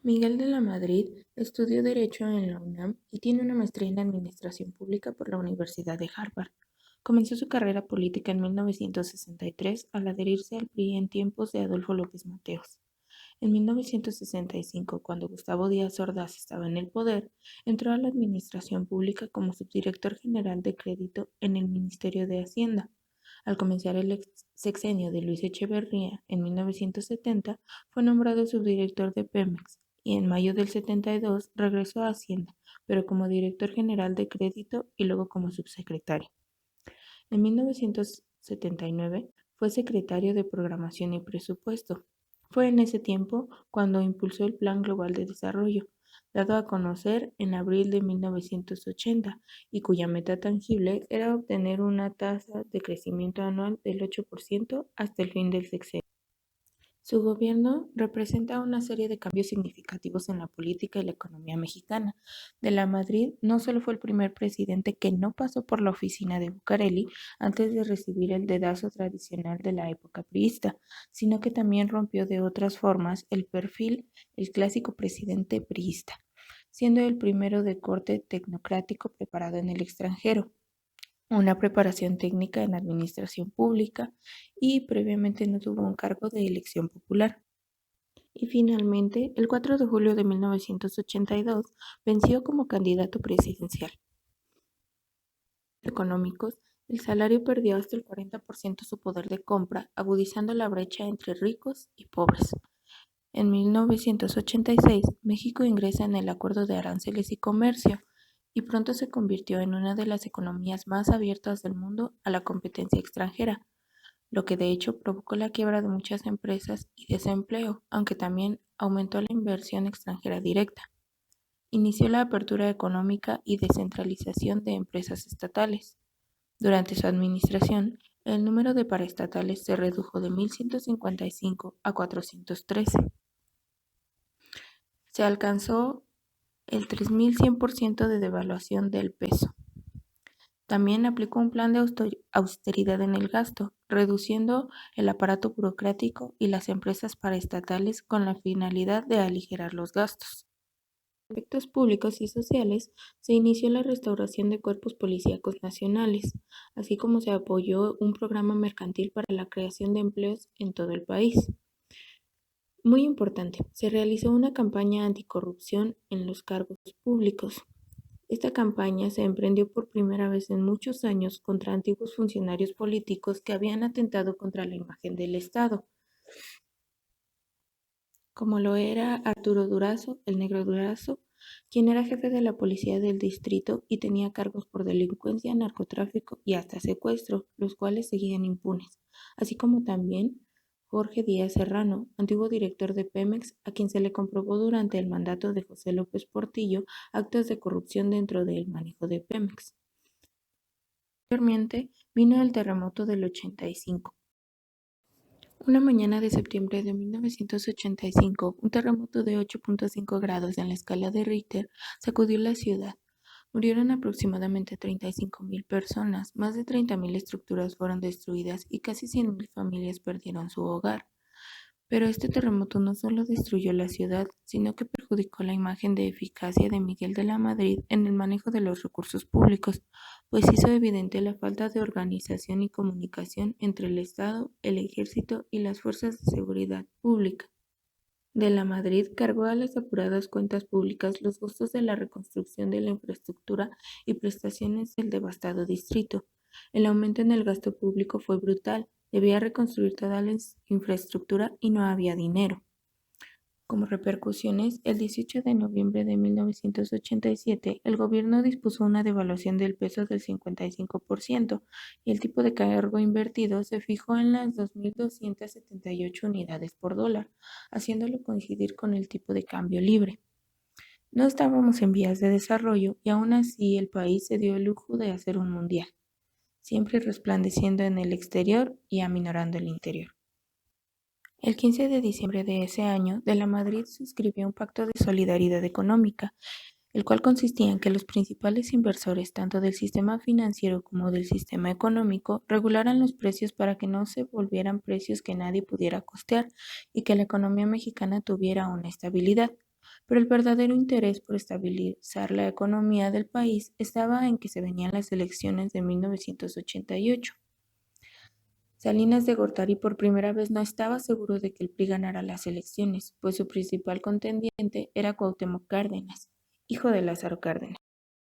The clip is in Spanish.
Miguel de la Madrid estudió Derecho en la UNAM y tiene una maestría en Administración Pública por la Universidad de Harvard. Comenzó su carrera política en 1963 al adherirse al PRI en tiempos de Adolfo López Mateos. En 1965, cuando Gustavo Díaz Ordaz estaba en el poder, entró a la Administración Pública como subdirector general de crédito en el Ministerio de Hacienda. Al comenzar el sexenio de Luis Echeverría en 1970, fue nombrado subdirector de Pemex y en mayo del 72 regresó a Hacienda, pero como director general de crédito y luego como subsecretario. En 1979 fue secretario de Programación y Presupuesto. Fue en ese tiempo cuando impulsó el Plan Global de Desarrollo, dado a conocer en abril de 1980 y cuya meta tangible era obtener una tasa de crecimiento anual del 8% hasta el fin del sexenio. Su gobierno representa una serie de cambios significativos en la política y la economía mexicana. De la Madrid no solo fue el primer presidente que no pasó por la oficina de Bucareli antes de recibir el dedazo tradicional de la época priista, sino que también rompió de otras formas el perfil, el clásico presidente priista, siendo el primero de corte tecnocrático preparado en el extranjero, una preparación técnica en administración pública y previamente no tuvo un cargo de elección popular. Y finalmente, el 4 de julio de 1982, venció como candidato presidencial. Económicos, el salario perdió hasta el 40% su poder de compra, agudizando la brecha entre ricos y pobres. En 1986, México ingresa en el Acuerdo de Aranceles y Comercio y pronto se convirtió en una de las economías más abiertas del mundo a la competencia extranjera, lo que de hecho provocó la quiebra de muchas empresas y desempleo, aunque también aumentó la inversión extranjera directa. Inició la apertura económica y descentralización de empresas estatales. Durante su administración, el número de paraestatales se redujo de 1.155 a 413. Se alcanzó el 3.100% de devaluación del peso. También aplicó un plan de austeridad en el gasto, reduciendo el aparato burocrático y las empresas paraestatales con la finalidad de aligerar los gastos. En aspectos públicos y sociales, se inició la restauración de cuerpos policíacos nacionales, así como se apoyó un programa mercantil para la creación de empleos en todo el país. Muy importante, se realizó una campaña anticorrupción en los cargos públicos. Esta campaña se emprendió por primera vez en muchos años contra antiguos funcionarios políticos que habían atentado contra la imagen del Estado, como lo era Arturo Durazo, el Negro Durazo, quien era jefe de la policía del distrito y tenía cargos por delincuencia, narcotráfico y hasta secuestro, los cuales seguían impunes, así como también Jorge Díaz Serrano, antiguo director de Pemex, a quien se le comprobó durante el mandato de José López Portillo actos de corrupción dentro del manejo de Pemex. Posteriormente vino el terremoto del 85. Una mañana de septiembre de 1985, un terremoto de 8.5 grados en la escala de Richter sacudió la ciudad. Murieron aproximadamente 35.000 personas, más de 30.000 estructuras fueron destruidas y casi 100.000 familias perdieron su hogar. Pero este terremoto no solo destruyó la ciudad, sino que perjudicó la imagen de eficacia de Miguel de la Madrid en el manejo de los recursos públicos, pues hizo evidente la falta de organización y comunicación entre el Estado, el Ejército y las fuerzas de seguridad pública. De la Madrid cargó a las apuradas cuentas públicas los costos de la reconstrucción de la infraestructura y prestaciones del devastado distrito. El aumento en el gasto público fue brutal, debía reconstruir toda la infraestructura y no había dinero. Como repercusiones, el 18 de noviembre de 1987, el gobierno dispuso una devaluación del peso del 55% y el tipo de cargo invertido se fijó en las 2.278 unidades por dólar, haciéndolo coincidir con el tipo de cambio libre. No estábamos en vías de desarrollo y aún así el país se dio el lujo de hacer un mundial, siempre resplandeciendo en el exterior y aminorando el interior. El 15 de diciembre de ese año, De la Madrid suscribió un pacto de solidaridad económica, el cual consistía en que los principales inversores, tanto del sistema financiero como del sistema económico, regularan los precios para que no se volvieran precios que nadie pudiera costear y que la economía mexicana tuviera una estabilidad. pero el verdadero interés por estabilizar la economía del país estaba en que se venían las elecciones de 1988. Salinas de Gortari por primera vez no estaba seguro de que el PRI ganara las elecciones, pues su principal contendiente era Cuauhtémoc Cárdenas, hijo de Lázaro Cárdenas.